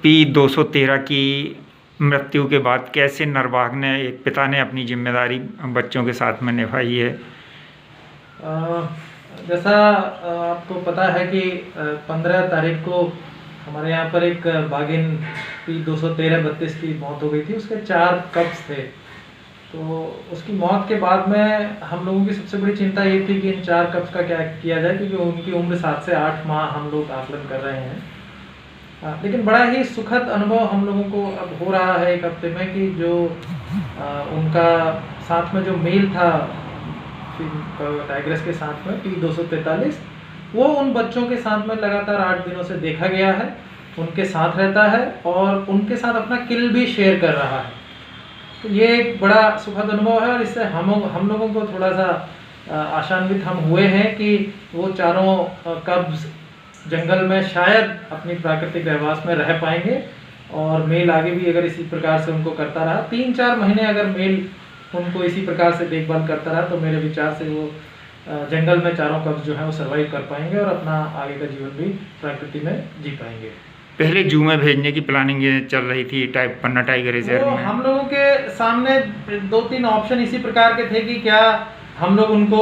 P213 की मृत्यु के बाद कैसे निर्वाहक ने एक पिता ने अपनी जिम्मेदारी बच्चों के साथ में निभाई है? जैसा आपको पता है कि 15 तारीख को हमारे यहाँ पर एक बाघिन P213-32 की मौत हो गई थी। उसके 4 कब्स थे। तो उसकी मौत के बाद में हम लोगों की सबसे बड़ी चिंता ये थी कि इन 4 कब्स का क्या किया जाए, क्योंकि उनकी उम्र 7 से 8 माह हम लोग आकलन कर रहे हैं। लेकिन बड़ा ही सुखद अनुभव हम लोगों को अब हो रहा है एक हफ्ते में कि जो उनका साथ में जो मेल था टाइग्रेस के साथ में P243, वो उन बच्चों के साथ में लगातार 8 दिनों से देखा गया है, उनके साथ रहता है और उनके साथ अपना किल भी शेयर कर रहा है। तो ये एक बड़ा सुखद अनुभव है और इससे हम लोगों को थोड़ा सा आशान्वित हम हुए हैं कि वो चारों कब्ज जंगल में शायद अपनी प्राकृतिक रहवास में रह पाएंगे और मेल आगे भी अगर इसी प्रकार से उनको करता रहा, 3-4 महीने अगर मेल उनको इसी प्रकार से देखभाल करता रहा, तो मेरे विचार से वो जंगल में चारों कब्ज जो है वो सर्वाइव कर पाएंगे और अपना आगे का जीवन भी प्रकृति में जी पाएंगे। पहले जू में भेजने की प्लानिंग चल रही थी पन्ना टाइगर रिजर्व में। हम लोगों के सामने 2-3 ऑप्शन इसी प्रकार के थे कि क्या हम लोग उनको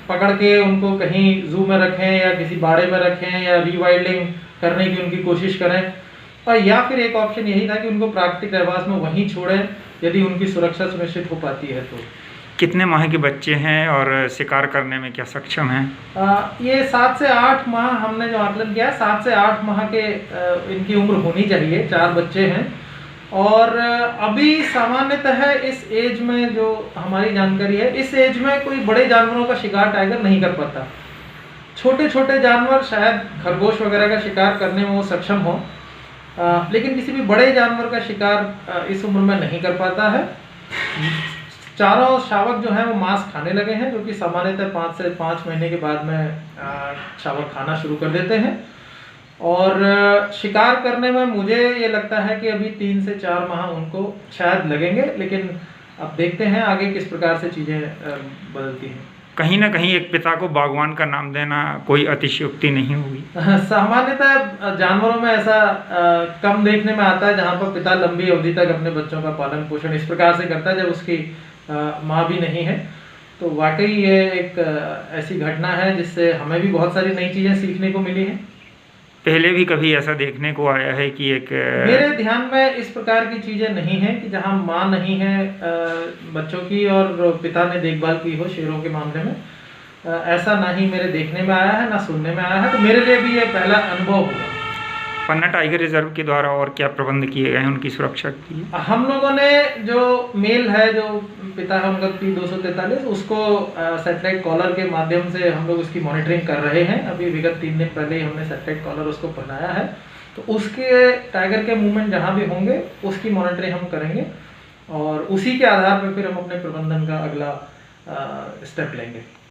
पकड़ के उनको कहीं जू में रखें या किसी बाड़े में रखें या रीवाइल्डिंग करने की उनकी कोशिश करें, और या फिर एक ऑप्शन यही था कि उनको प्राकृतिक रहवास में वहीं छोड़ें यदि उनकी सुरक्षा सुनिश्चित हो पाती है। तो कितने माह के बच्चे हैं और शिकार करने में क्या सक्षम हैं? ये 7 से 8 माह हमने जो आकलन किया, 7 से 8 माह के इनकी उम्र होनी चाहिए। 4 बच्चे हैं और अभी सामान्यतः इस एज में जो हमारी जानकारी है, इस एज में कोई बड़े जानवरों का शिकार टाइगर नहीं कर पाता। छोटे छोटे जानवर, शायद खरगोश वगैरह का शिकार करने में वो सक्षम हो, लेकिन किसी भी बड़े जानवर का शिकार इस उम्र में नहीं कर पाता है। चारों शावक जो हैं वो मांस खाने लगे हैं, जो कि सामान्यतः 5 से 5 महीने के बाद में शावक खाना शुरू कर देते हैं। और शिकार करने में मुझे ये लगता है कि अभी 3 से 4 माह उनको शायद लगेंगे, लेकिन अब देखते हैं आगे किस प्रकार से चीज़ें बदलती हैं। कहीं ना कहीं एक पिता को बागवान का नाम देना कोई अतिशयोक्ति नहीं होगी। सामान्यतः जानवरों में ऐसा कम देखने में आता है जहाँ पर पिता लंबी अवधि तक अपने बच्चों का पालन पोषण इस प्रकार से करता है जब उसकी माँ भी नहीं है। तो वाकई ये एक ऐसी घटना है जिससे हमें भी बहुत सारी नई चीज़ें सीखने को मिली हैं। पहले भी कभी ऐसा देखने को आया है कि एक मेरे ध्यान में इस प्रकार की चीज़ें नहीं हैं कि जहां माँ नहीं है बच्चों की और पिता ने देखभाल की हो शेरों के मामले में। ऐसा ना ही मेरे देखने में आया है, ना सुनने में आया है। तो मेरे लिए भी ये पहला अनुभव होगा। पन्ना टाइगर रिजर्व के द्वारा और क्या प्रबंध किए गए हैं उनकी सुरक्षा की? हम लोगों ने जो मेल है, जो पिता है उनका P243, उसको सैटेलाइट कॉलर के माध्यम से हम लोग उसकी मॉनिटरिंग कर रहे हैं। अभी विगत 3 दिन पहले ही हमने सैटेलाइट कॉलर उसको पहनाया है। तो उसके टाइगर के मूवमेंट जहाँ भी होंगे उसकी मॉनिटरिंग हम करेंगे और उसी के आधार पर फिर हम अपने प्रबंधन का अगला स्टेप लेंगे।